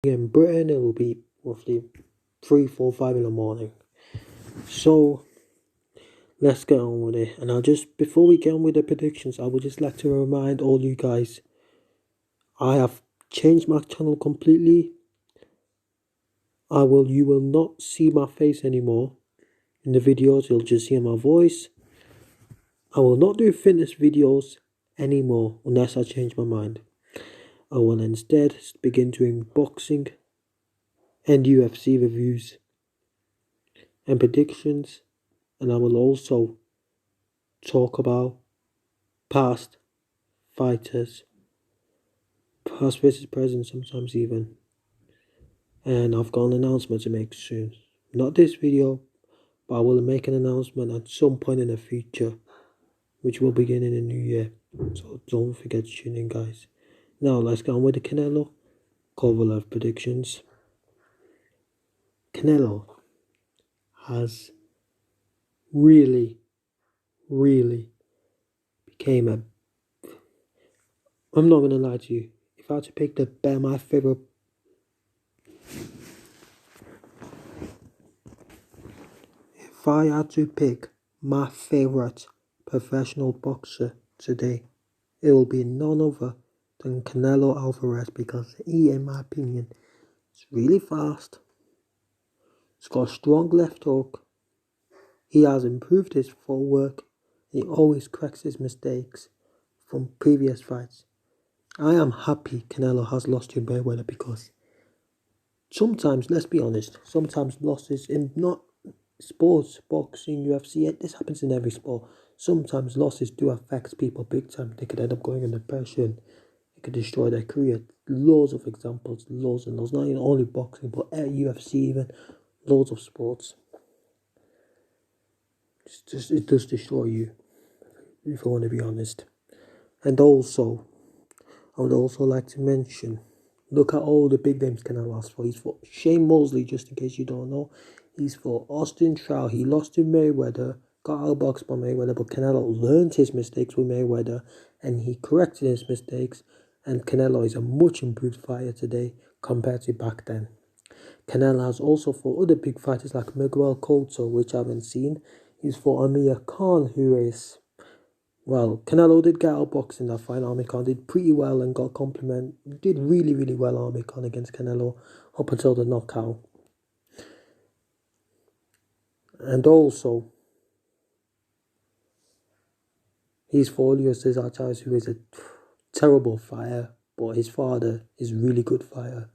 In Britain, it will be roughly 3, 4, 5 in the morning. So let's get on with it. And before we get on with the predictions, I would just like to remind all you guys, I have changed my channel completely. You will not see my face anymore in the videos. You'll just hear my voice. I will not do fitness videos anymore unless I change my mind. I will instead begin doing boxing and UFC reviews and predictions, and I will also talk about past fighters, past versus present sometimes even. And I've got an announcement to make soon. Not this video, but I will make an announcement at some point in the future, which will begin in the new year. So don't forget to tune in, guys. Now let's get on with the Canelo-Kovalev predictions. Canelo has really became a... I'm not going to lie to you. If I had to pick my favorite... If I had to pick my favorite professional boxer today, it will be none other than Canelo Alvarez, because he, in my opinion, is really fast. He's got a strong left hook. He has improved his footwork. He always corrects his mistakes from previous fights. I am happy Canelo has lost to Mayweather, because sometimes, let's be honest, sometimes losses in not sports, boxing, UFC, this happens in every sport. Sometimes losses do affect people big time. They could end up going in depression. It could destroy their career. Loads of examples, loads and loads. Not even only boxing, but UFC even. Loads of sports. It does destroy you, if I want to be honest. And also, I would also like to mention, look at all the big names Canelo has for. He's for Shane Mosley, just in case you don't know. He's for Austin Trout. He lost to Mayweather, got outboxed by Mayweather, but Canelo learned his mistakes with Mayweather and he corrected his mistakes. And Canelo is a much improved fighter today compared to back then. Canelo has also fought other big fighters like Miguel Cotto, which I haven't seen. He's fought Amir Khan, who is... Well, Canelo did get outboxed in that fight. Amir Khan did pretty well and got compliment. Did really well, Amir Khan, against Canelo up until the knockout. And also, he's fought Julio Cesar Chavez, who is a terrible fighter, but his father is a really good fighter.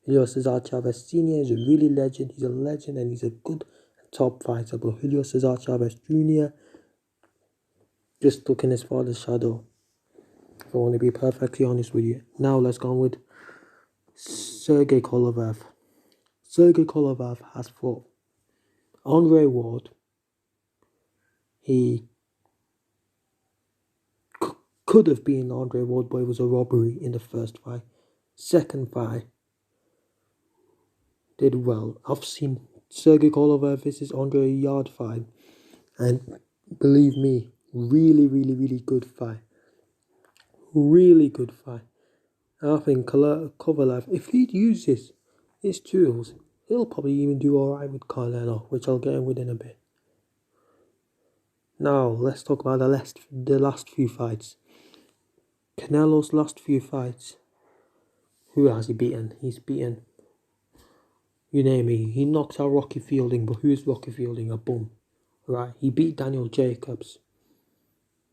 Julio Cesar Chavez Sr. is a really legend. He's a legend and he's a good top fighter. But Julio Cesar Chavez Jr. just took in his father's shadow, if I want to be perfectly honest with you. Now let's go on with Sergey Kovalev. Sergey Kovalev has fought Andre Ward. He could have been Andre Ward, but it was a robbery in the first fight. Second fight, did well. I've seen Sergey Kovalev versus Andre Yard fight, and believe me, really good fight. Really good fight. I think Kovalev, if he'd use his tools, he'll probably even do alright with Canelo, which I'll get in with in a bit. Now, let's talk about the last few fights. Canelo's last few fights. Who has he beaten? He's beaten, you name it. He knocks out Rocky Fielding, but who is Rocky Fielding? A bum. Right? He beat Daniel Jacobs.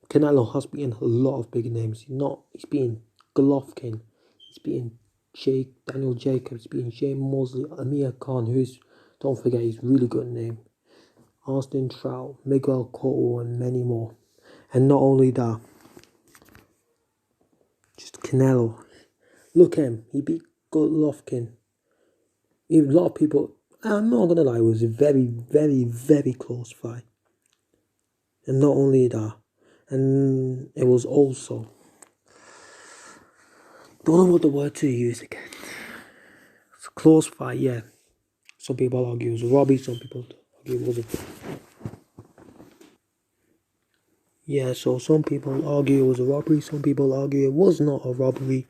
Canelo has beaten a lot of big names. He's beaten Golovkin. He's beaten Daniel Jacobs. He's beaten Shane Mosley, Amir Khan, don't forget, he's a really good name. Austin Trout, Miguel Cotto, and many more. And not only that, just Canelo. Look at him. He beat Golovkin. A lot of people, I'm not going to lie, it was a very close fight. And not only that, and it was also... Don't know what the word to use again. It's a close fight, yeah. Some people argue it was a robbery, some people argue it wasn't. Yeah, so some people argue it was a robbery, some people argue it was not a robbery.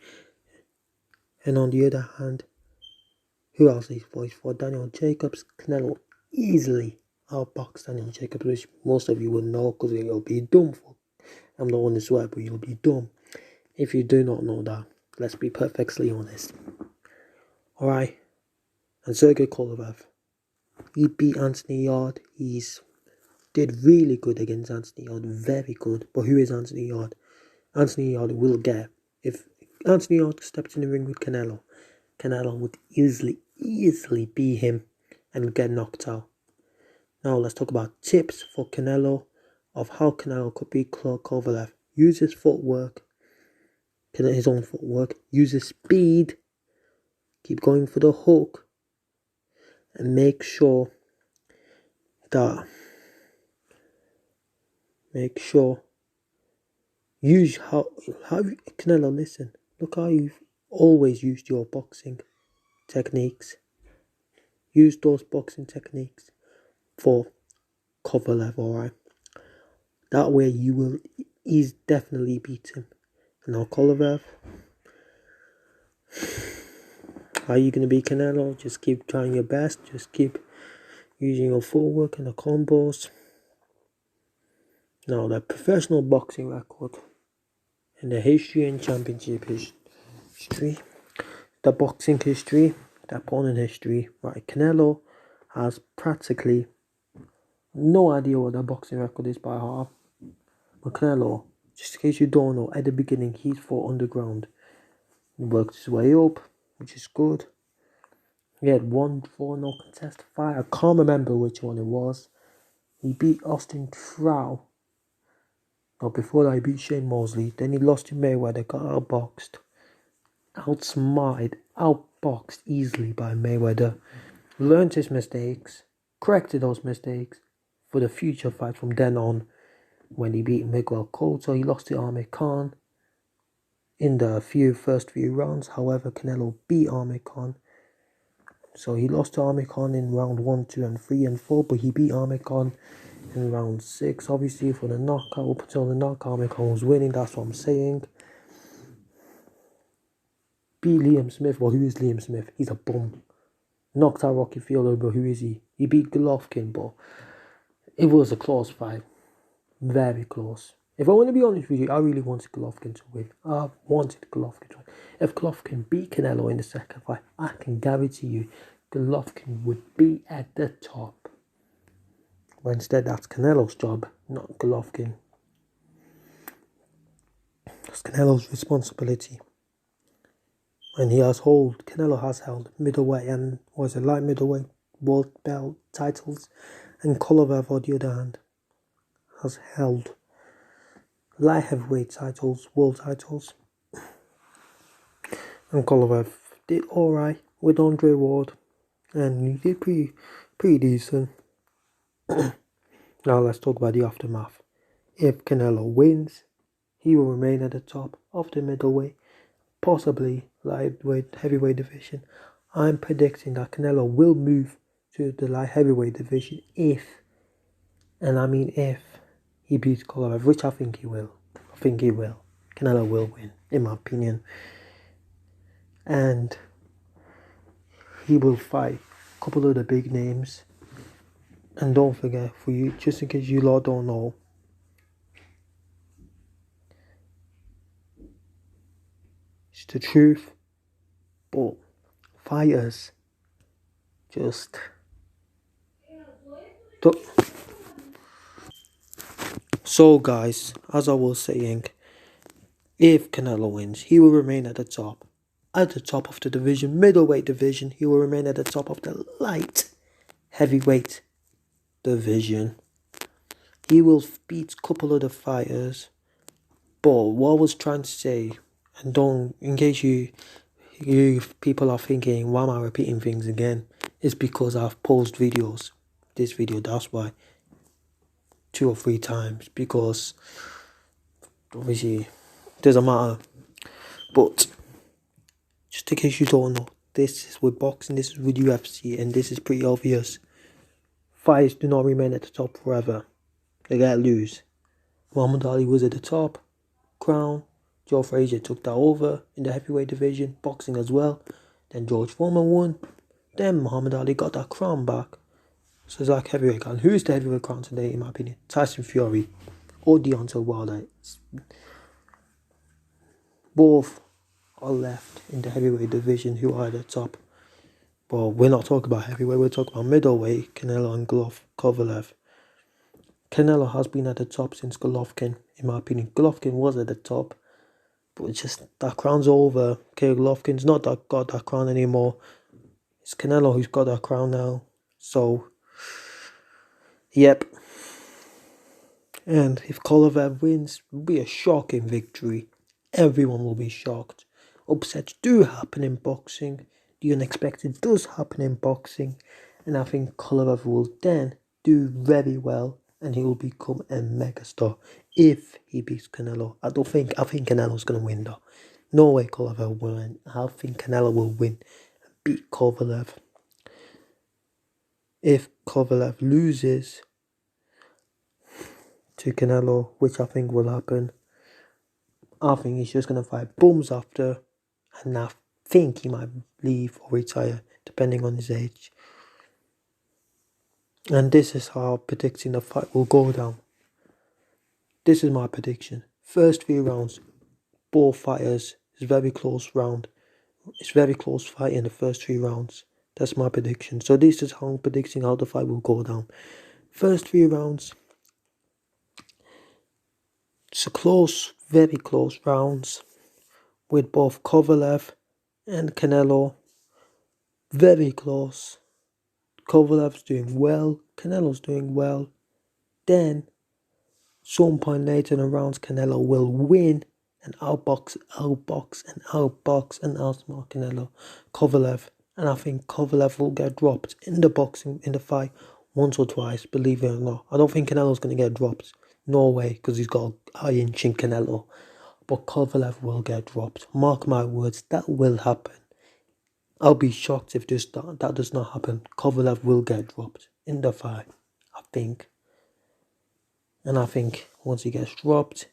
And on the other hand, Who else he's fought? He's fought Daniel Jacobs. Canelo easily outboxed Daniel Jacobs, which most of you will know because you'll be dumb for. I'm not one to swear, but you'll be dumb if you do not know that. Let's be perfectly honest. Alright. And Sergey Kovalev. He beat Anthony Yard. He's did really good against Anthony Yard. Very good. But who is Anthony Yard? Anthony Yard will get. If Anthony Yard steps in the ring with Canelo, Canelo would easily beat him and get knocked out. Now let's talk about tips for Canelo of how Canelo could beat Kovalev. Use his footwork, his own footwork. Use his speed. Keep going for the hook. And make sure use how Canelo, listen. Look how you've always used your boxing techniques. Use those boxing techniques for Kovalev, alright? That way you will definitely beat him. And now Kovalev, how are you going to beat Canelo? Just keep trying your best. Just keep using your footwork and the combos. Now the professional boxing record and the history and championship history. The boxing history, the opponent history. Right, Canelo has practically no idea what the boxing record is by heart. But Canelo, just in case you don't know, at the beginning he fought underground. He worked his way up, which is good. He had 1-4 no contest fight. I can't remember which one it was. He beat Austin Trout. No, before that he beat Shane Mosley. Then he lost to Mayweather, got outboxed. Outsmarted, outboxed easily by Mayweather. Learned his mistakes. Corrected those mistakes for the future fight from then on. When he beat Miguel Cotto, he lost to Amir Khan in the first few rounds. However, Canelo beat Amir Khan. So he lost to Amir Khan in round 1, 2, and 3, and 4, but he beat Amir Khan in round 6. Obviously, for the knockout, up until the knockout, Amir Khan was winning. That's what I'm saying. Beat Liam Smith. Well, who is Liam Smith? He's a bum. Knocked out Rocky Fowler, but who is he? He beat Golovkin, but it was a close fight. Very close. If I want to be honest with you, I really wanted Golovkin to win. I wanted Golovkin to win. If Golovkin beat Canelo in the second fight, I can guarantee you Golovkin would be at the top. But instead, that's Canelo's job, not Golovkin. It's Canelo's responsibility. And Canelo has held middleweight and light middleweight world belt titles. And Kovalev, on the other hand, has held light heavyweight titles, world titles. And Kovalev did alright with Andre Ward, and he did pretty decent. Now let's talk about the aftermath. If Canelo wins, he will remain at the top of the middleweight, possibly lightweight, heavyweight division. I'm predicting that Canelo will move to the light heavyweight division if he beats Kovalev, which I think he will. Canelo will win, in my opinion. And he will fight a couple of the big names. And don't forget, for you, just in case you lot don't know, it's the truth. But fighters just don't. So guys, as I was saying, if Canelo wins, he will remain at the top of the division, middleweight division. He will remain at the top of the light heavyweight division. He will beat a couple of the fighters. But what I was trying to say, and in case you people are thinking, why am I repeating things again? It's because I've paused this video, that's why, 2 or 3 times, because obviously it doesn't matter. But just in case you don't know, this is with boxing, this is with UFC, and this is pretty obvious. Fighters do not remain at the top forever. They get lose. Muhammad Ali was at the top, crown. Joe Frazier took that over in the heavyweight division, boxing as well. Then George Foreman won. Then Muhammad Ali got that crown back. So it's like heavyweight crown. Who's the heavyweight crown today, in my opinion? Tyson Fury or Deontay Wilder. Both are left in the heavyweight division who are at the top. But we're not talking about heavyweight, we're talking about middleweight, Canelo and Kovalev. Canelo has been at the top since Golovkin, in my opinion. Golovkin was at the top, but it's just that crown's over. Okay, Golovkin's not got that crown anymore. It's Canelo who's got that crown now. So, yep. And if Kovalev wins, it'll be a shocking victory. Everyone will be shocked. Upsets do happen in boxing. The unexpected does happen in boxing. And I think Kovalev will then do very well and he will become a megastar if he beats Canelo. I think Canelo's going to win though. No way Kovalev will win. I think Canelo will win and beat Kovalev. If Kovalev loses to Canelo, which I think will happen, I think he's just going to fight bums after, and I think he might leave or retire, depending on his age. And this is how I'm predicting the fight will go down. This is my prediction. First 3 rounds, both fighters, it's very close round. It's very close fight in the first 3 rounds. That's my prediction. So this is how I'm predicting how the fight will go down. First 3 rounds, it's a close, very close rounds with both Kovalev and Canelo. Very close. Kovalev's doing well. Canelo's doing well. Then, some point later in the rounds, Canelo will win and outbox, and outsmart Kovalev. And I think Kovalev will get dropped in the fight once or twice, believe it or not. I don't think Canelo's going to get dropped. No way, because he's got a high inch in Canelo. But Kovalev will get dropped. Mark my words, that will happen. I'll be shocked if that does not happen. Kovalev will get dropped in the fight, I think. And I think once he gets dropped,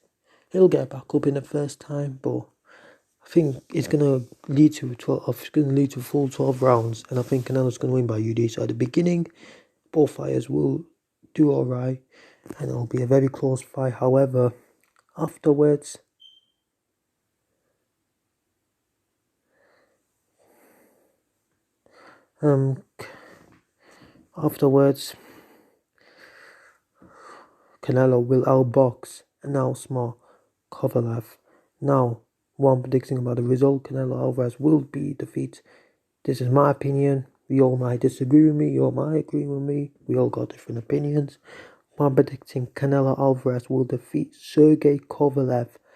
he'll get back up in the first time. But I think it's gonna lead to 12. It's gonna lead to full 12 rounds, and I think Canelo's gonna win by UD. So at the beginning, both fighters will do alright, and it'll be a very close fight. However, afterwards, Canelo will outbox and outsmart Kovalev. Now, what I'm predicting about the result, Canelo Alvarez will be defeated. This is my opinion. You all might disagree with me, you all might agree with me. We all got different opinions. I'm predicting Canelo Alvarez will defeat Sergey Kovalev